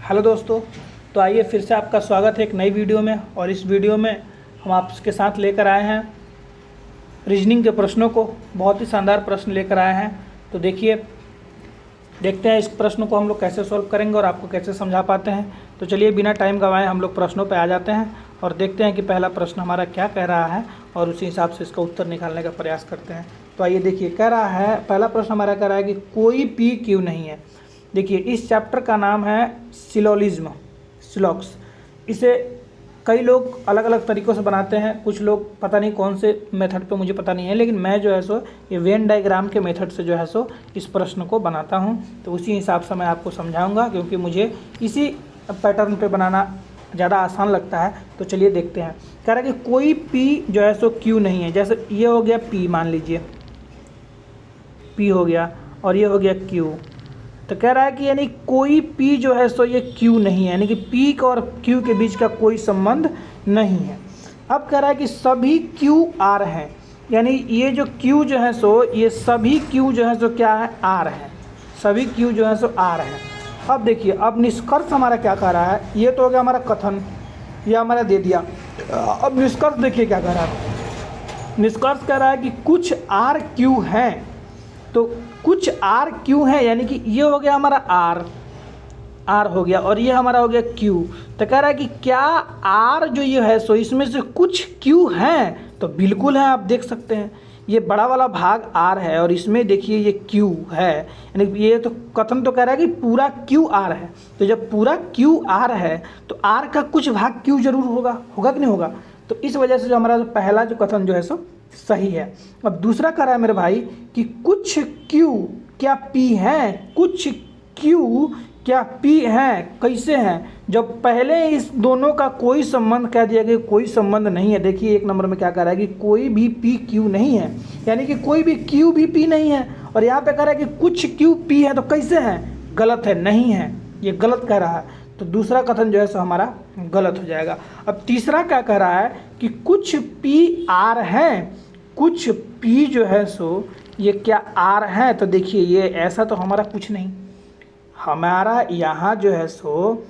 Hello दोस्तों, तो आइए फिर से आपका स्वागत है एक नई वीडियो में। और इस वीडियो में हम आपके साथ लेकर आए हैं रीजनिंग के प्रश्नों को। बहुत ही शानदार प्रश्न लेकर आए हैं। तो देखते हैं इस प्रश्न को हम लोग कैसे सॉल्व करेंगे और आपको कैसे समझा पाते हैं। तो चलिए बिना टाइम गंवाए हम लोग प्रश्नों पर आ जाते हैं और देखते हैं कि पहला प्रश्न हमारा क्या कह रहा है और उसी हिसाब से इसका उत्तर निकालने का प्रयास करते हैं। तो आइए देखिए, कह रहा है, पहला प्रश्न हमारा कह रहा है कि कोई पी क्यों नहीं है। देखिए, इस चैप्टर का नाम है सिलोजिज्म, सिलॉक्स। इसे कई लोग अलग अलग तरीक़ों से बनाते हैं। कुछ लोग पता नहीं कौन से मेथड पे, मुझे पता नहीं है, लेकिन मैं जो है सो ये वेन डायग्राम के मेथड से जो है सो इस प्रश्न को बनाता हूँ। तो उसी हिसाब से मैं आपको समझाऊंगा, क्योंकि मुझे इसी पैटर्न पे बनाना ज़्यादा आसान लगता है। तो चलिए देखते हैं। कह रहा है कि कोई पी जो है सो क्यू नहीं है। जैसे ये हो गया पी, मान लीजिए पी हो गया, और ये हो गया क्यू। तो कह रहा है कि यानी कोई P जो है सो ये Q नहीं है, यानी कि P और Q के बीच का कोई संबंध नहीं है। अब कह रहा है कि सभी Q R हैं, यानी ये जो Q जो है सो ये सभी Q जो है सो क्या है, R है। सभी Q जो है सो R है। अब देखिए, अब निष्कर्ष हमारा क्या कह रहा है। ये तो हो गया हमारा कथन, ये हमारा दे दिया। अब निष्कर्ष देखिए क्या कह रहा है। निष्कर्ष कह रहा है कि कुछ R Q हैं। तो कुछ R Q है, यानी कि ये हो गया हमारा R हो गया, और ये हमारा हो गया Q। तो कह रहा है कि क्या R जो ये है सो इसमें से कुछ Q हैं। तो बिल्कुल है, आप देख सकते हैं ये बड़ा वाला भाग R है और इसमें देखिए ये Q है, यानी ये तो कथन तो कह रहा है कि पूरा Q R है। तो जब पूरा Q R है तो R का कुछ भाग Q जरूर होगा कि नहीं होगा। तो इस वजह से जो हमारा पहला जो कथन जो है सो सही है। अब दूसरा कह रहा है मेरे भाई कि कुछ Q क्या P हैं, कुछ Q क्या P हैं, कैसे हैं। जब पहले इस दोनों का कोई संबंध कह दिया गया, कोई संबंध नहीं है। देखिए एक नंबर में क्या कह रहा है कि कोई भी P Q नहीं है, यानी कि कोई भी Q भी P नहीं है। और यहाँ पे कह रहा है कि कुछ Q P है, तो कैसे हैं, गलत है, नहीं है, ये गलत कह रहा है। तो दूसरा कथन जो है सो हमारा गलत हो जाएगा। अब तीसरा क्या कह रहा है कि कुछ P R हैं, कुछ P जो है सो ये क्या R है। तो देखिए ये ऐसा तो हमारा कुछ नहीं, हमारा यहाँ जो है सो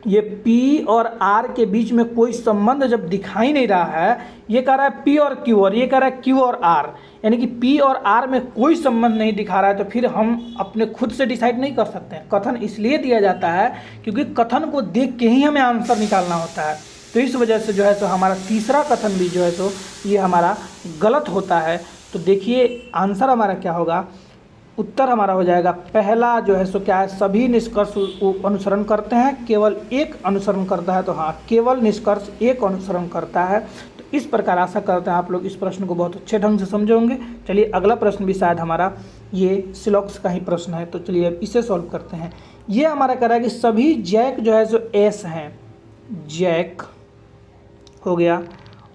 ये P और R के बीच में कोई संबंध जब दिखाई नहीं रहा है। ये कह रहा है P और Q, और ये कह रहा है Q और R, यानी कि P और R में कोई संबंध नहीं दिखा रहा है। तो फिर हम अपने खुद से डिसाइड नहीं कर सकते हैं। कथन इसलिए दिया जाता है क्योंकि कथन को देख के ही हमें आंसर निकालना होता है। तो इस वजह से जो है सो हमारा तीसरा कथन भी जो है सो ये हमारा गलत होता है। तो देखिए आंसर हमारा क्या होगा, उत्तर हमारा हो जाएगा पहला जो है सो क्या है, सभी निष्कर्ष अनुसरण करते हैं, केवल एक अनुसरण करता है। तो हाँ, केवल निष्कर्ष एक अनुसरण करता है। तो इस प्रकार आशा करते हैं आप लोग इस प्रश्न को बहुत अच्छे ढंग से समझे होंगे। चलिए अगला प्रश्न भी शायद हमारा ये सिलॉक्स का ही प्रश्न है। तो चलिए अब इसे सॉल्व करते हैं। ये हमारा कह रहा है कि सभी जैक जो है सो एस हैं, जैक हो गया,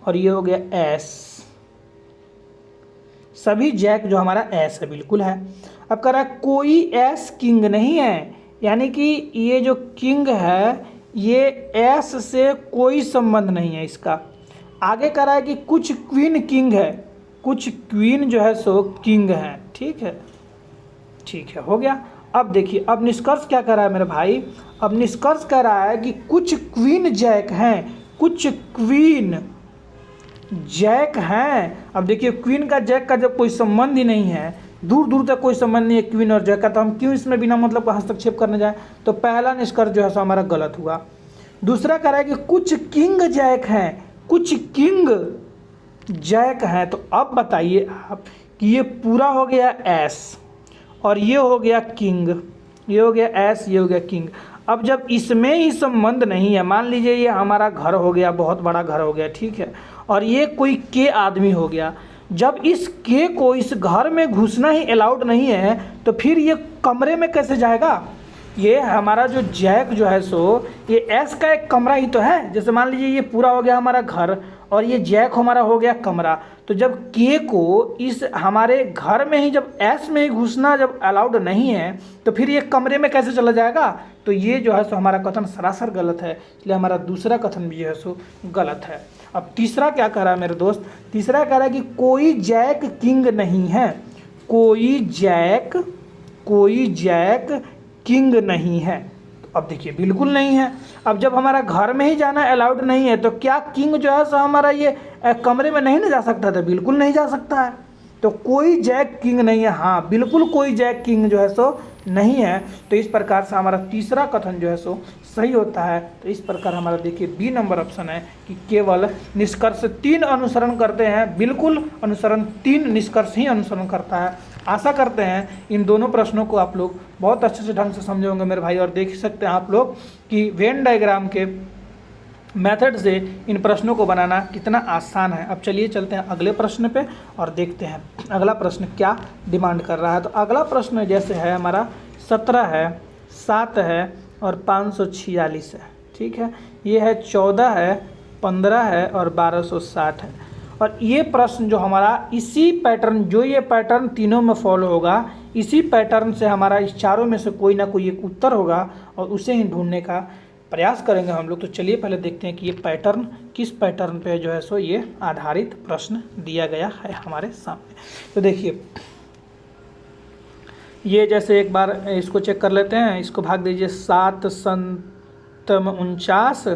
और ये हो गया एस। सभी जैक जो हमारा एस है, बिल्कुल है। अब कह रहा है कोई एस किंग नहीं है, यानी कि ये जो किंग है ये एस से कोई संबंध नहीं है इसका। आगे कह रहा है कि कुछ क्वीन किंग है, कुछ क्वीन जो है सो किंग है। ठीक है, ठीक है, हो गया। अब देखिए, अब निष्कर्ष क्या कह रहा है मेरे भाई। अब निष्कर्ष कह रहा है कि कुछ क्वीन जैक हैं, कुछ क्वीन जैक हैं। अब देखिए क्वीन का जैक का जब कोई संबंध ही नहीं है, दूर दूर तक कोई संबंध नहीं है क्वीन और जैक का, तो हम क्यों इसमें बिना मतलब का हस्तक्षेप करने जाए। तो पहला निष्कर्ष जो है सो हमारा गलत हुआ। दूसरा कह रहा है कि कुछ किंग जैक हैं, कुछ किंग जैक हैं। तो अब बताइए आप कि ये पूरा हो गया एस और ये हो गया किंग, ये हो गया एस, ये हो गया किंग। अब जब इसमें ही संबंध नहीं है, मान लीजिए ये हमारा घर हो गया, बहुत बड़ा घर हो गया, ठीक है, और ये कोई के आदमी हो गया। जब इस के को इस घर में घुसना ही अलाउड नहीं है, तो फिर ये कमरे में कैसे जाएगा। ये हमारा जो जैक जो है सो ये एस का एक कमरा ही तो है। जैसे मान लीजिए ये पूरा हो गया हमारा घर और ये जैक हमारा हो गया कमरा। तो जब के को इस हमारे घर में ही, जब एस में ही घुसना जब अलाउड नहीं है, तो फिर ये कमरे में कैसे चला जाएगा। तो ये जो है सो हमारा कथन सरासर गलत है, इसलिए हमारा दूसरा कथन भी जो है सो गलत है। अब तीसरा क्या कह रहा है मेरे दोस्त, तीसरा कह रहा है कि कोई जैक किंग नहीं है, कोई जैक किंग नहीं है। अब देखिए बिल्कुल नहीं है। अब जब हमारा घर में ही जाना अलाउड नहीं है तो क्या किंग जो है सो हमारा ये कमरे में नहीं ना जा सकता था? बिल्कुल नहीं जा सकता है। तो कोई जैक किंग नहीं है, हाँ बिल्कुल कोई जैक किंग जो है सो नहीं है। तो इस प्रकार से हमारा तीसरा कथन जो है सो सही होता है। तो इस प्रकार हमारा देखिए बी नंबर ऑप्शन है कि केवल निष्कर्ष 3 अनुसरण करते हैं, बिल्कुल अनुसरण 3 निष्कर्ष ही अनुसरण करता है। आशा करते हैं इन दोनों प्रश्नों को आप लोग बहुत अच्छे से ढंग से समझे होंगे मेरे भाई। और देख सकते हैं आप लोग कि वेन डायग्राम के मेथड से इन प्रश्नों को बनाना कितना आसान है। अब चलिए चलते हैं अगले प्रश्न पे और देखते हैं अगला प्रश्न क्या डिमांड कर रहा है। तो अगला प्रश्न जैसे है हमारा 17 है, 7 है और 546 है। ठीक है, ये है 14 है, 15 है और 1260 है। और ये प्रश्न जो हमारा इसी पैटर्न, जो ये पैटर्न तीनों में फॉलो होगा, इसी पैटर्न से हमारा इस चारों में से कोई ना कोई एक उत्तर होगा और उसे ही ढूंढने का प्रयास करेंगे हम लोग। तो चलिए पहले देखते हैं कि ये पैटर्न किस पैटर्न पे जो है सो ये आधारित प्रश्न दिया गया है हमारे सामने। तो देखिए ये जैसे एक बार इसको चेक कर लेते हैं, इसको भाग दीजिए 7 संतम 49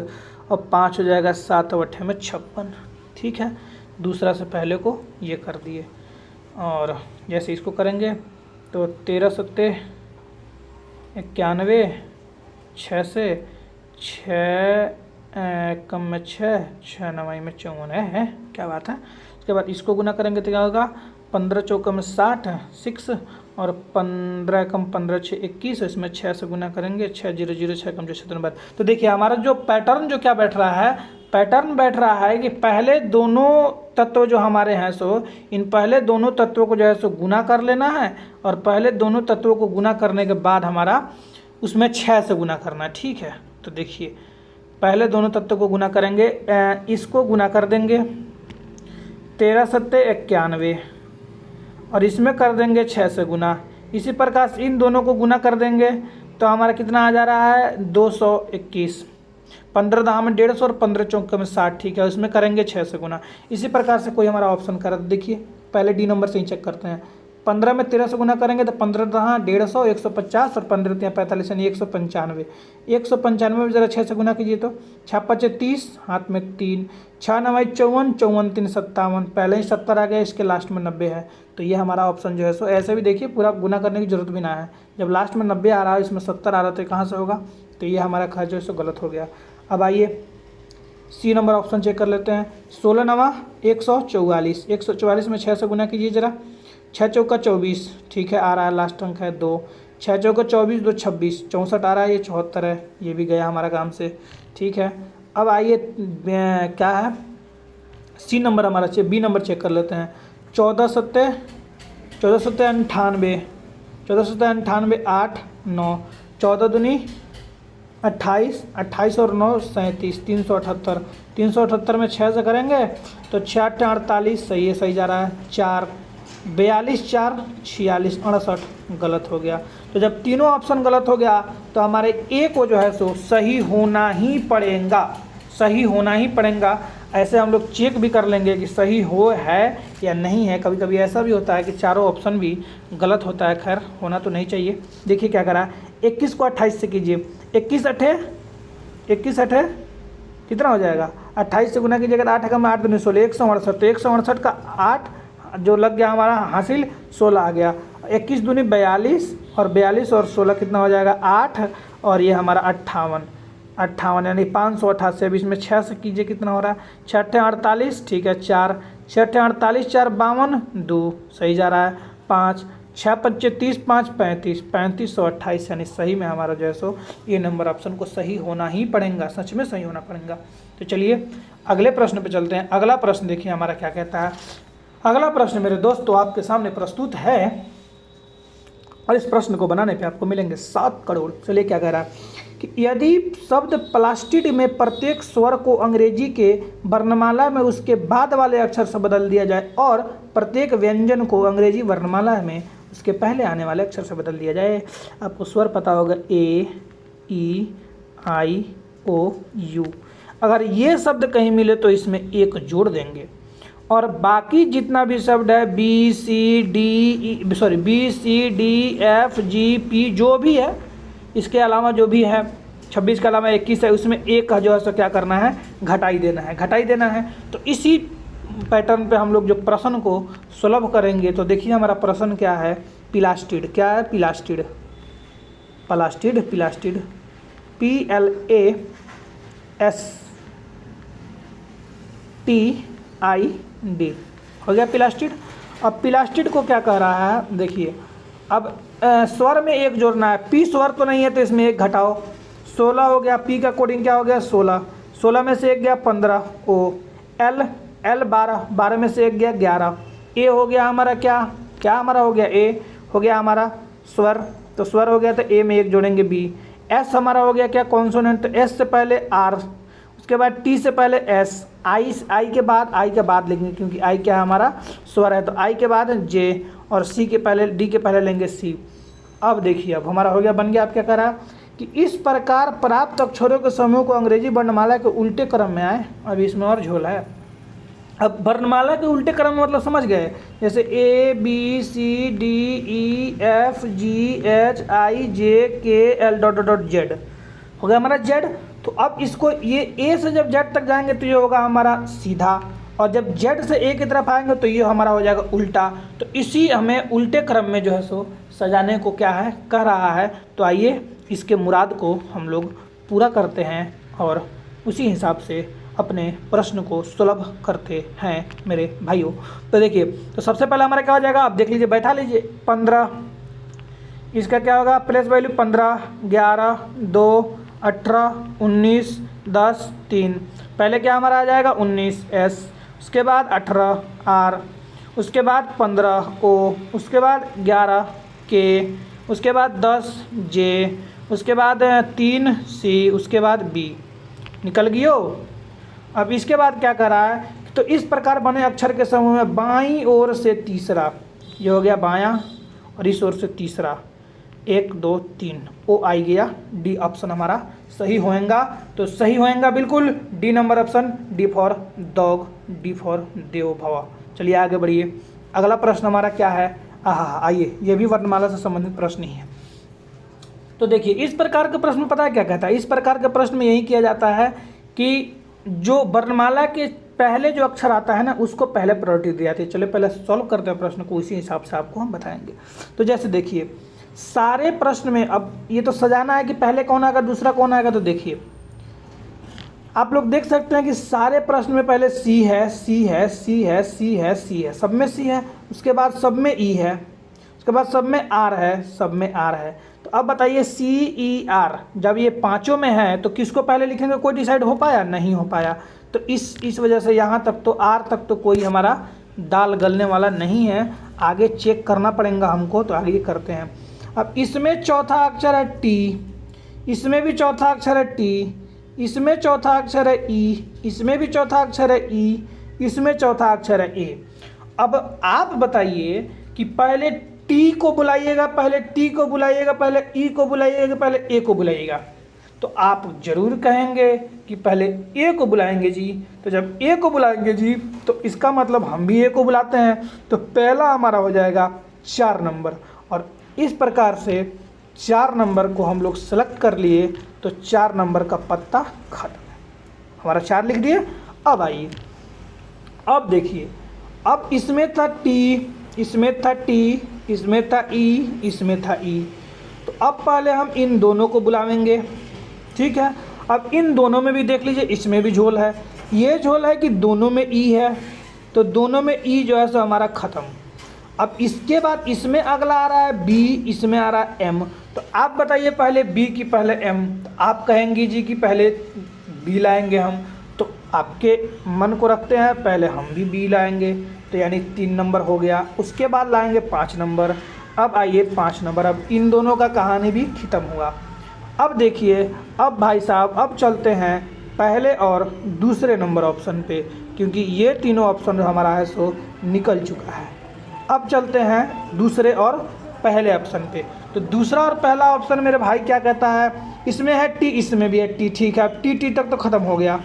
और 5 हो जाएगा 7 अट्ठे में 56। ठीक है, दूसरा से पहले को ये कर दिए और जैसे इसको करेंगे तो 13 सत्ते 91, 6 से 6 कम में 6, 6 नवाई में 54 है, क्या बात है। उसके बाद इसको गुना करेंगे तो क्या होगा, 15 चौका में 60 6 और 15 कम 15 6 21, इसमें 6 से गुना करेंगे 6 0 0 6 कम 17। तो देखिए हमारा जो पैटर्न जो क्या बैठ रहा है, पैटर्न बैठ रहा है कि पहले दोनों तत्व जो हमारे हैं सो इन पहले दोनों तत्वों को जो है सो गुना कर लेना है और पहले दोनों तत्वों को गुना करने के बाद हमारा उसमें 6 से गुना करना है। ठीक है, तो देखिए पहले दोनों तत्वों को गुना करेंगे, इसको गुना कर देंगे 13 सत्ते 91 और इसमें कर देंगे 6 से गुना। इसी प्रकार से इन दोनों को गुना कर देंगे तो हमारा कितना आ जा रहा है 221। 15 दहा में 150 और 15 चौके में 60। ठीक है, उसमें करेंगे 6 से गुना। इसी प्रकार से कोई हमारा ऑप्शन कर देखिए, पहले डी नंबर से ही चेक करते हैं। 15 में 13 से गुना करेंगे तो 15 दहा 150 150 और 15 3 45 यानी 195। 195 में जरा 6 से गुना कीजिए तो 6 5 30, हाथ में 3, 6 9 54, 54 3 57, पहले ही 70 आ गया, इसके लास्ट में 90 है। तो ये हमारा ऑप्शन जो है सो ऐसे भी देखिए पूरा गुना करने की जरूरत भी ना है, जब लास्ट में 90 आ रहा है इसमें 70 आ रहा है तो कहाँ से होगा, तो ये हमारा खर्च जो है सो गलत हो गया। अब आइए सी नंबर ऑप्शन चेक कर लेते हैं। 16 नवा 144, 144 में 6 से गुना कीजिए जरा, 6 चौका 24। ठीक है, आ रहा है लास्ट अंक है 2, 6 चौका 24 2 26, 64 आ रहा है, ये 74 है, ये भी गया हमारा काम से। ठीक है, अब आइए क्या है सी नंबर हमारा बी नंबर चेक कर लेते हैं। 14 सत्ते 98, 14 सत्ते 98 8 9, 14 दूनी 28, 28 और 9 37, 378। 378 में 6 से करेंगे तो 6 8 48, सही है, सही जा रहा है। 4 42 4 46 68, गलत हो गया। तो जब तीनों ऑप्शन गलत हो गया तो हमारे ए को जो है सो सही होना ही पड़ेगा, सही होना ही पड़ेगा। ऐसे हम लोग चेक भी कर लेंगे कि सही हो है या नहीं है। कभी कभी ऐसा भी होता है कि चारों ऑप्शन भी गलत होता है, खैर होना तो नहीं चाहिए। देखिए क्या करा, 21 को 28 से कीजिए, 21 अठे कितना हो जाएगा, 28 से गुना कीजिएगा 8 कम 8 दूनी 16, 168। तो 168 का 8 जो लग गया हमारा हासिल, 16 आ गया। 21 दूनी 42 और 42 और 16 कितना हो जाएगा 8 और ये हमारा 58 यानी 588। अब इसमें 6 से कीजिए कितना हो रहा है, 6 8 48। ठीक है, 4 6 8 48 4 52 2, सही जा रहा है। 5 6 5 30 5 35, 3528 यानी सही में हमारा जो है सो ये नंबर ऑप्शन को सही होना ही पड़ेगा, सच में सही होना पड़ेगा। तो चलिए अगले प्रश्न पे चलते हैं। अगला प्रश्न देखिए हमारा क्या कहता है। अगला प्रश्न मेरे दोस्तों आपके सामने प्रस्तुत है और इस प्रश्न को बनाने पे आपको मिलेंगे 7 करोड़। चलिए क्या कह रहा है कि यदि शब्द प्लास्टिड में प्रत्येक स्वर को अंग्रेजी के वर्णमाला में उसके बाद वाले अक्षर से बदल दिया जाए और प्रत्येक व्यंजन को अंग्रेजी वर्णमाला में उसके पहले आने वाले अक्षर से बदल दिया जाए। आपको स्वर पता होगा ए, ई, आई, ओ, यू। अगर ये शब्द कहीं मिले तो इसमें एक जोड़ देंगे और बाकी जितना भी शब्द है B C D F G P जो भी है, इसके अलावा जो भी है 26 के अलावा 21 है, उसमें एक का जो है सो क्या करना है, घटाई देना है, घटाई देना है। तो इसी पैटर्न पे हम लोग जो प्रश्न को सुलभ करेंगे। तो देखिए हमारा प्रश्न क्या है, पिलास्टिड। क्या है, पिलास्टिड, प्लास्टिड, पिलास्टिड, PLASTID हो गया पिलास्टिड। अब पिलास्टिड को क्या कह रहा है, देखिए अब स्वर में एक जोड़ना है, पी स्वर तो नहीं है तो इसमें एक घटाओ, 16 हो गया, पी का कोडिंग क्या हो गया 16, 16 में से एक गया 15, ओ एल 12, 12 में से एक गया 11, ए हो गया हमारा क्या हमारा हो गया, ए हो गया हमारा स्वर, तो स्वर हो गया, तो ए में एक जोड़ेंगे बी, एस हमारा हो गया क्या, कॉन्सोनेंट, तो एस से पहले आर, उसके बाद टी से पहले एस, आई के बाद लिखेंगे क्योंकि आई क्या है हमारा स्वर है, तो आई के बाद जे, और सी के पहले, डी के पहले लेंगे सी। अब देखिए अब हमारा हो गया, बन गया। अब क्या करा कि इस प्रकार प्राप्त अक्षरों के समूह को अंग्रेजी वर्णमाला के उल्टे क्रम में आए। अब इसमें और झोल है। अब वर्णमाला के उल्टे क्रम मतलब समझ गए, जैसे A B C D E F G H I J K L dot dot dot Z हो गया हमारा जेड। तो अब इसको ये ए से जब जेड तक जाएंगे तो ये होगा हमारा सीधा, और जब जेड से ए की तरफ आएंगे तो ये हमारा हो जाएगा उल्टा। तो इसी हमें उल्टे क्रम में जो है सो सजाने को क्या है कह रहा है। तो आइए इसके मुराद को हम लोग पूरा करते हैं और उसी हिसाब से अपने प्रश्न को सुलभ करते हैं मेरे भाइयों। तो देखिए, तो सबसे पहले हमारा क्या हो जाएगा, आप देख लीजिए, बैठा लीजिए, 15, इसका क्या होगा प्लेस वैल्यू 15, 11, 2, 18, 19, 10, 3, पहले क्या हमारा आ जाएगा 19 एस, उसके बाद 18 आर, उसके बाद 15 ओ, उसके बाद 11 के, उसके बाद 10 जे, उसके बाद 3 सी, उसके बाद बी, निकल गई हो। अब इसके बाद क्या कर रहा है, तो इस प्रकार बने अक्षर के समूह में बाईं ओर से तीसरा, ये हो गया बायां, और इस ओर से तीसरा, 1 2 3 ओ आई गया, डी ऑप्शन हमारा सही होएगा। तो सही होएगा बिल्कुल D number option, D for dog, D for Dev भवा। चलिए आगे बढ़िए, अगला प्रश्न हमारा क्या है, आइए ये भी वर्णमाला से संबंधित प्रश्न ही है। तो देखिए इस प्रकार के प्रश्न पता है क्या कहता है, इस प्रकार के प्रश्न में यही किया जाता है कि जो वर्णमाला के पहले जो अक्षर आता है ना उसको पहले प्रायोरिटी दी जाती है। चलिए पहले सॉल्व करते हैं प्रश्न को, उसी हिसाब से आपको हम बताएंगे। तो जैसे देखिए सारे प्रश्न में अब ये तो सजाना है कि पहले कौन आएगा दूसरा कौन आएगा। तो देखिए आप लोग देख सकते हैं कि सारे प्रश्न में पहले सी है, सी है, सी है, सी है, सी है, सब में सी है, उसके बाद सब में ई है, उसके बाद सब में आर है, सब में आर है। तो अब बताइए सी ई आर जब ये पांचों में है तो किसको पहले लिखेंगे, कोई डिसाइड हो पाया, नहीं हो पाया। तो इस वजह से यहाँ तक तो आर तक तो कोई हमारा दाल गलने वाला नहीं है, आगे चेक करना पड़ेगा हमको। तो आगे ये करते हैं। अब इसमें चौथा अक्षर है टी, इसमें भी चौथा अक्षर है टी, इसमें चौथा अक्षर है ई, इसमें भी चौथा अक्षर है ई, इसमें चौथा अक्षर है ए। अब आप बताइए कि पहले टी को बुलाइएगा, पहले टी को बुलाइएगा, पहले ई को बुलाइएगा, पहले ए को बुलाइएगा। तो आप जरूर कहेंगे कि पहले ए को बुलाएंगे जी। तो जब ए को बुलाएंगे जी तो इसका मतलब हम भी ए को बुलाते हैं। तो पहला हमारा हो जाएगा 4 नंबर, और इस प्रकार से 4 नंबर को हम लोग सेलेक्ट कर लिए। तो 4 नंबर का पत्ता खत्म, हमारा 4 लिख दिए। अब आइए, अब देखिए, अब इसमें था टी, इसमें था टी, इसमें था ई, इसमें था ई। तो अब पहले हम इन दोनों को बुलावेंगे, ठीक है। अब इन दोनों में भी देख लीजिए, इसमें भी झोल है, ये झोल है कि दोनों में ई है, तो दोनों में ई जो है सो हमारा ख़त्म। अब इसके बाद इसमें अगला आ रहा है बी, इसमें आ रहा है एम। तो आप बताइए पहले बी की पहले एम। तो आप कहेंगी जी कि पहले बी लाएंगे हम, तो आपके मन को रखते हैं, पहले हम भी बी लाएंगे, तो यानी 3 नंबर हो गया। उसके बाद लाएंगे 5 नंबर। अब आइए 5 नंबर, अब इन दोनों का कहानी भी ख़त्म हुआ। अब देखिए, अब भाई साहब अब चलते हैं पहले और दूसरे नंबर ऑप्शन पे, क्योंकि ये तीनों ऑप्शन जो हमारा है सो निकल चुका है। अब चलते हैं दूसरे और पहले ऑप्शन पे। तो दूसरा और पहला ऑप्शन मेरे भाई क्या कहता है, इसमें है टी, इसमें भी है टी, ठीक है। टी तक तो ख़त्म हो गया,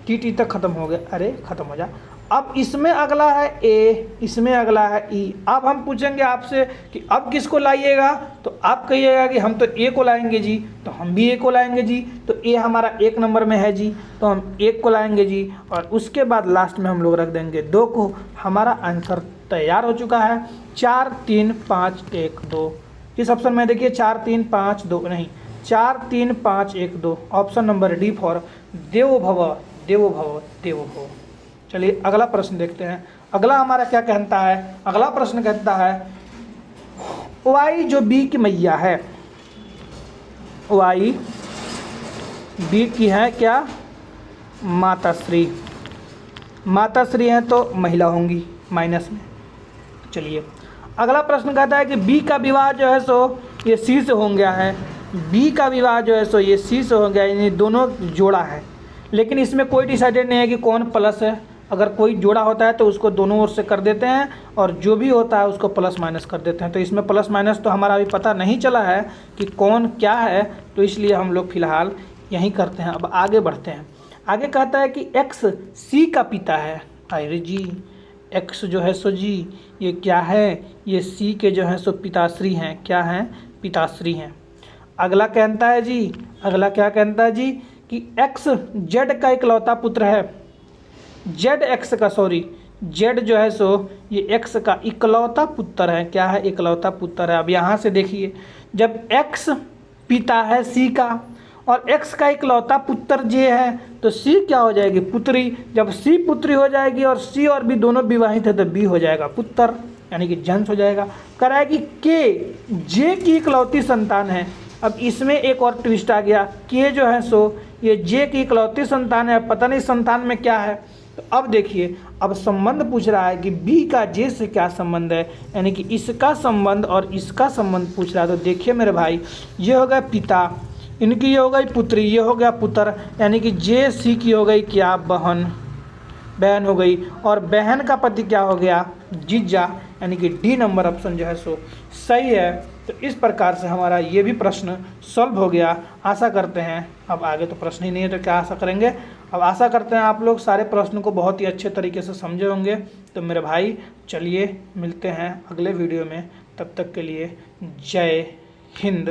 टी तक ख़त्म हो गया, अरे ख़त्म हो जा। अब इसमें अगला है ए, इसमें अगला है ई। अब हम पूछेंगे आपसे कि अब किसको लाइएगा, तो आप कहिएगा कि हम तो ए को लाएंगे जी, तो हम भी ए को लाएंगे जी। तो ए हमारा 1 नंबर में है जी, तो हम 1 को लाएंगे जी, और उसके बाद लास्ट में हम लोग रख देंगे 2 को। हमारा आंसर तैयार हो चुका है 4 3 5 1 2। इस ऑप्शन में देखिए 4 3 5 2 नहीं, 4 3 5 1 2। ऑप्शन नंबर डी फॉर देवो भव, देवो भव, देवो भव। चलिए अगला प्रश्न देखते हैं। अगला हमारा क्या कहता है, अगला प्रश्न कहता है वाई जो बी की मैया है, वाई बी की है क्या, माताश्री। माताश्री हैं तो महिला होंगी माइनस में। चलिए अगला प्रश्न कहता है कि बी का विवाह जो है सो ये सी से हो गया है, बी का विवाह जो है सो ये सी से हो गया, यानी दोनों जोड़ा है। लेकिन इसमें कोई डिसाइडेड नहीं है कि कौन प्लस है। अगर कोई जोड़ा होता है तो उसको दोनों ओर से कर देते हैं, और जो भी होता है उसको प्लस माइनस कर देते हैं। तो इसमें प्लस माइनस तो हमारा अभी पता नहीं चला है कि कौन क्या है, तो इसलिए हम लोग फिलहाल यहीं करते हैं। अब आगे बढ़ते हैं। आगे कहता है कि एक्स सी का पिता है। अरे जी, एक्स जो है सो जी ये क्या है, ये सी के जो है सो पिताश्री हैं। क्या हैं, पिताश्री हैं। अगला कहता है जी, अगला क्या कहता है जी कि एक्स जेड का इकलौता पुत्र है। जेड एक्स का, सॉरी जेड जो है सो ये एक्स का इकलौता पुत्र है। क्या है, इकलौता पुत्र है। अब यहाँ से देखिए, जब एक्स पिता है सी का और एक्स का इकलौता पुत्र जे है, तो सी क्या हो जाएगी, पुत्री। जब सी पुत्री हो जाएगी और सी और बी दोनों विवाहित है तो बी हो जाएगा पुत्र, यानी कि जंस हो जाएगा। कराएगी के जे की इकलौती संतान है। अब इसमें एक और ट्विस्ट आ गया, के जो है सो ये जे की इकलौती संतान है, पता नहीं संतान में क्या है। तो अब देखिए, अब संबंध पूछ रहा है कि बी का जे से क्या संबंध है, यानी कि इसका संबंध और इसका संबंध पूछ रहा है। तो देखिए मेरे भाई, ये हो गया पिता, इनकी ये हो गई पुत्री, ये हो गया पुत्र, यानी कि जे सी की हो गई क्या, बहन, बहन हो गई। और बहन का पति क्या हो गया, जीजा, यानी कि डी नंबर ऑप्शन जो है सो सही है। तो इस प्रकार से हमारा ये भी प्रश्न सॉल्व हो गया। आशा करते हैं, अब आगे तो प्रश्न ही नहीं है तो क्या आशा करेंगे। अब आशा करते हैं आप लोग सारे प्रश्नों को बहुत ही अच्छे तरीके से समझे होंगे। तो मेरे भाई चलिए मिलते हैं अगले वीडियो में, तब तक के लिए जय हिंद,